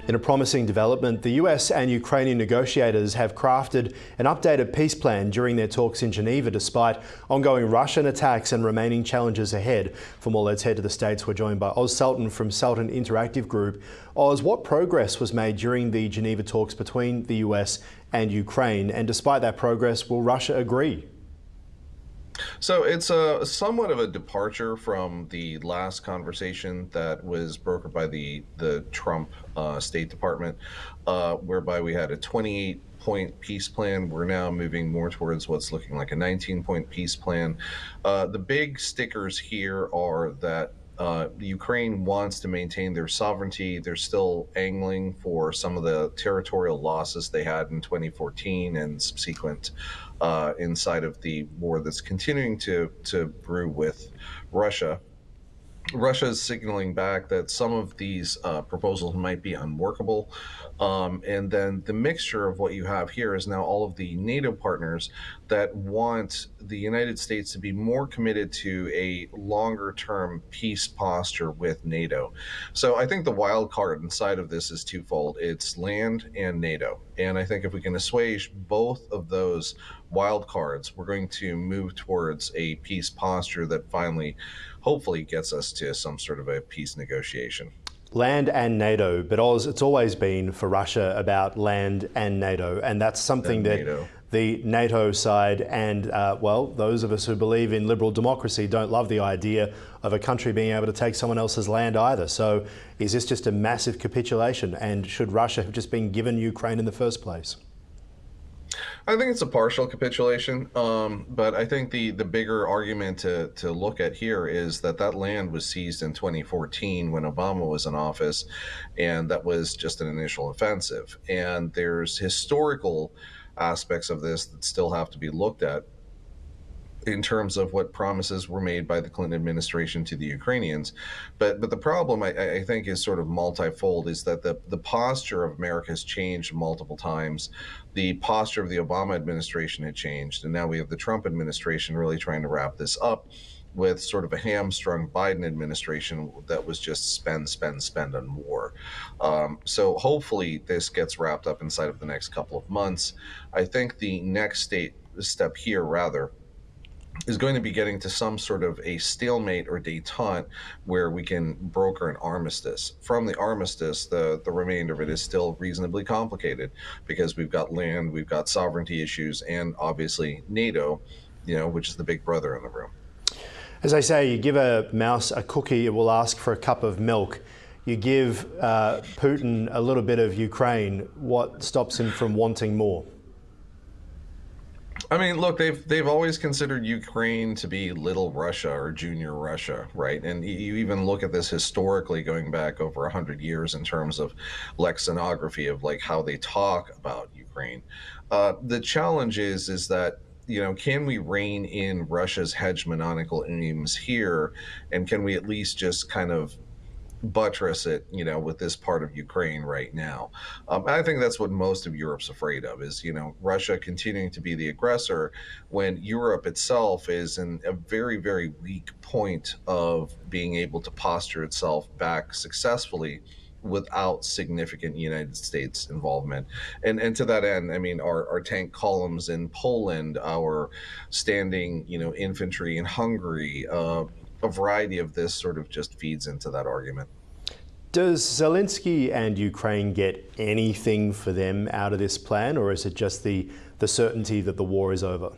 In a promising development, the US and Ukrainian negotiators have crafted an updated peace plan during their talks in Geneva, despite ongoing Russian attacks and remaining challenges ahead. For more, let's head to the States. We're joined by Oz Sultan from Sultan Interactive Group. Oz, what progress was made during the Geneva talks between the US and Ukraine? And despite that progress, will Russia agree? So it's somewhat of a departure from the last conversation that was brokered by the Trump State Department, whereby we had a 28-point peace plan. We're now moving more towards what's looking like a 19-point peace plan. The big stickers here are that Ukraine wants to maintain their sovereignty. They're still angling for some of the territorial losses they had in 2014 and subsequent inside of the war that's continuing to brew with Russia. Russia is signaling back that some of these proposals might be unworkable. And then the mixture of what you have here is now all of the NATO partners that want the United States to be more committed to a longer term peace posture with NATO. So I think the wild card inside of this is twofold. It's land and NATO. And I think if we can assuage both of those wild cards, we're going to move towards a peace posture that finally, hopefully, gets us to some sort of a peace negotiation. Land and NATO, but Oz, it's always been for Russia about land and NATO, and that's something that the NATO side and, well, those of us who believe in liberal democracy don't love the idea of a country being able to take someone else's land either. So is this just a massive capitulation, and should Russia have just been given Ukraine in the first place? I think it's a partial capitulation, but I think the bigger argument to look at here is that that land was seized in 2014 when Obama was in office, and that was just an initial offensive. And there's historical aspects of this that still have to be looked at in terms of what promises were made by the Clinton administration to the Ukrainians. But the problem, I think, is sort of multifold, is that the posture of America has changed multiple times. The posture of the Obama administration had changed, and now we have the Trump administration really trying to wrap this up with sort of a hamstrung Biden administration that was just spend on war. So hopefully this gets wrapped up inside of the next couple of months. I think the next step here, rather, is going to be getting to some sort of a stalemate or détente where we can broker an armistice. From the armistice, the remainder of it is still reasonably complicated because we've got land, we've got sovereignty issues, and obviously NATO, which is the big brother in the room. As I say, you give a mouse a cookie, it will ask for a cup of milk. You give Putin a little bit of Ukraine, what stops him from wanting more? I mean, look, they've always considered Ukraine to be little Russia or junior Russia, right? And you even look at this historically going back over 100 years in terms of lexicography of like how they talk about Ukraine. The challenge is that, can we rein in Russia's hegemonical aims here? And can we at least just kind of buttress it, with this part of Ukraine right now? I think that's what most of Europe's afraid of is, Russia continuing to be the aggressor when Europe itself is in a very, very weak point of being able to posture itself back successfully without significant United States involvement. And to that end, I mean, our tank columns in Poland, our standing, infantry in Hungary, a variety of this sort of just feeds into that argument. Does Zelensky and Ukraine get anything for them out of this plan, or is it just the certainty that the war is over?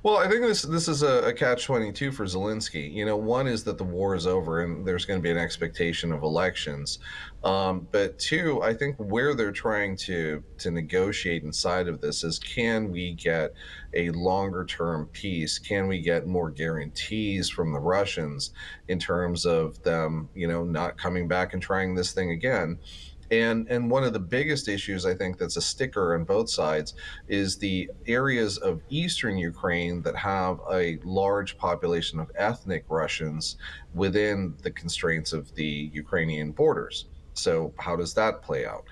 Well, I think this is a catch-22 for Zelensky. One is that the war is over and there's going to be an expectation of elections. But two, I think where they're trying to negotiate inside of this is, can we get a longer-term peace? Can we get more guarantees from the Russians in terms of them, not coming back and trying this thing again? And one of the biggest issues, I think, that's a sticker on both sides is the areas of eastern Ukraine that have a large population of ethnic Russians within the constraints of the Ukrainian borders. So how does that play out?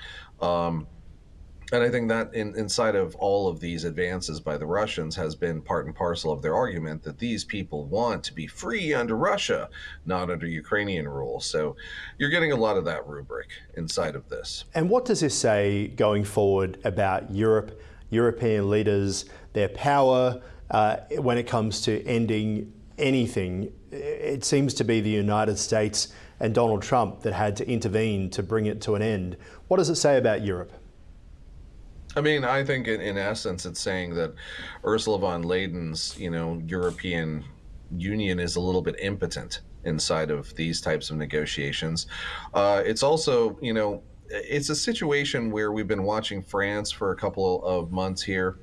And I think that inside of all of these advances by the Russians has been part and parcel of their argument that these people want to be free under Russia, not under Ukrainian rule. So you're getting a lot of that rubric inside of this. And what does this say going forward about Europe, European leaders, their power when it comes to ending anything? It seems to be the United States and Donald Trump that had to intervene to bring it to an end. What does it say about Europe? I mean, I think in essence, it's saying that Ursula von Leiden's, European Union is a little bit impotent inside of these types of negotiations. It's also, it's a situation where we've been watching France for a couple of months here,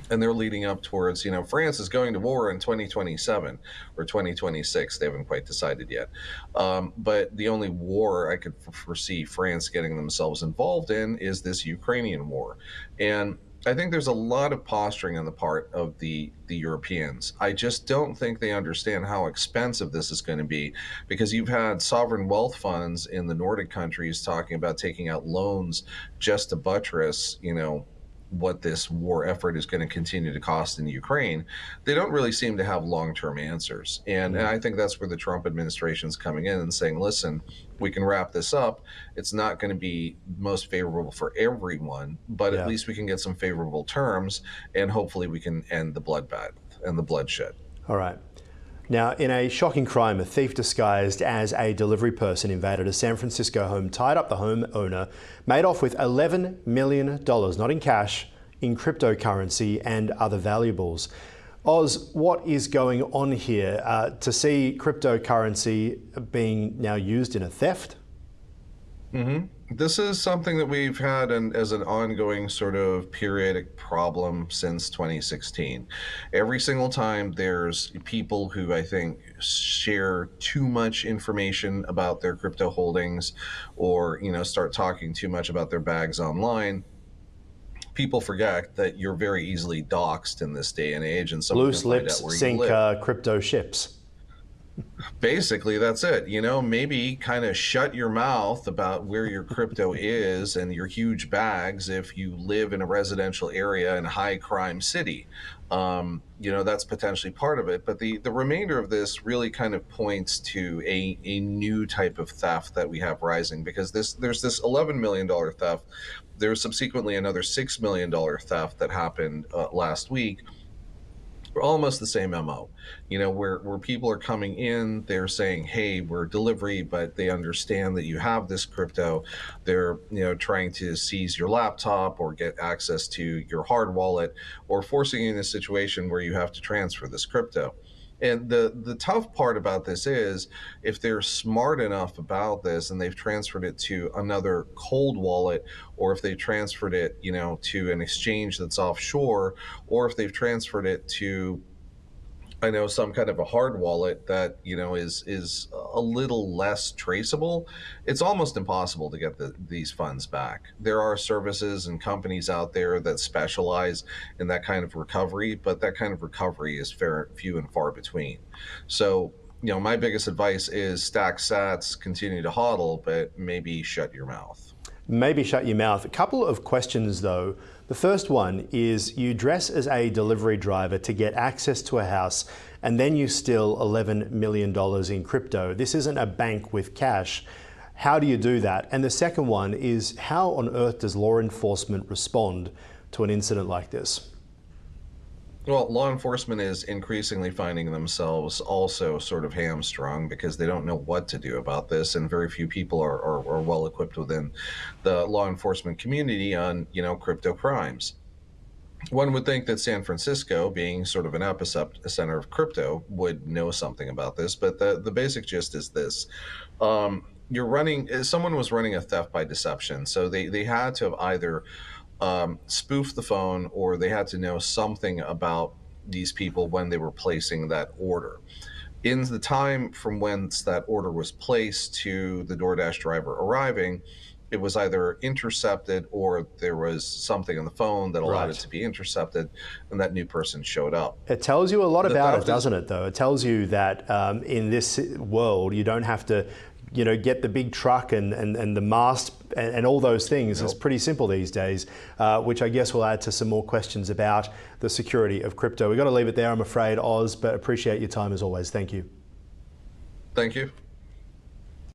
and they're leading up towards, France is going to war in 2027 or 2026. They haven't quite decided yet. But the only war I could foresee France getting themselves involved in is this Ukrainian war. And I think there's a lot of posturing on the part of the Europeans. I just don't think they understand how expensive this is going to be, because you've had sovereign wealth funds in the Nordic countries talking about taking out loans just to buttress, what this war effort is going to continue to cost in Ukraine. They don't really seem to have long-term answers. And I think that's where the Trump administration is coming in and saying, listen, we can wrap this up. It's not going to be most favorable for everyone, but at least we can get some favorable terms, and hopefully we can end the bloodbath and the bloodshed. All right. Now, in a shocking crime, a thief disguised as a delivery person invaded a San Francisco home, tied up the home owner, made off with $11 million, not in cash, in cryptocurrency and other valuables. Oz, what is going on here to see cryptocurrency being now used in a theft? This is something that we've had as an ongoing sort of periodic problem since 2016. Every single time there's people who I think share too much information about their crypto holdings, or start talking too much about their bags online, people forget that you're very easily doxxed in this day and age, and someone Loose can find lips out where you sink live. crypto ships. Basically, that's it. Maybe kind of shut your mouth about where your crypto is and your huge bags if you live in a residential area in a high crime city. That's potentially part of it. But the remainder of this really kind of points to a new type of theft that we have rising, because there's this $11 million theft. There's subsequently another $6 million theft that happened last week. Almost the same MO, where people are coming in, they're saying, hey, we're delivery, but they understand that you have this crypto. They're, trying to seize your laptop or get access to your hard wallet, or forcing you in a situation where you have to transfer this crypto. And the tough part about this is, if they're smart enough about this and they've transferred it to another cold wallet, or if they transferred it, to an exchange that's offshore, or if they've transferred it to, I know, some kind of a hard wallet that is a little less traceable, it's almost impossible to get these funds back. There are services and companies out there that specialize in that kind of recovery, but that kind of recovery is few and far between. So, my biggest advice is stack sats, continue to hodl, but maybe shut your mouth. Maybe shut your mouth. A couple of questions though. The first one is, you dress as a delivery driver to get access to a house, and then you steal $11 million in crypto. This isn't a bank with cash. How do you do that? And the second one is, how on earth does law enforcement respond to an incident like this? Well, law enforcement is increasingly finding themselves also sort of hamstrung, because they don't know what to do about this, and very few people are well equipped within the law enforcement community on, crypto crimes. One would think that San Francisco, being sort of an epicenter of crypto, would know something about this, but the basic gist is this. Someone was running a theft by deception, so they had to have either spoof the phone, or they had to know something about these people when they were placing that order. In the time from whence that order was placed to the DoorDash driver arriving, it was either intercepted or there was something on the phone that allowed it Right. to be intercepted, and that new person showed up. It tells you a lot The about it, theft is doesn't it, though? It tells you that in this world, you don't have to, get the big truck and the mast and all those things. It's pretty simple these days, which I guess will add to some more questions about the security of crypto. We've got to leave it there, I'm afraid, Oz, but appreciate your time as always. Thank you. Thank you.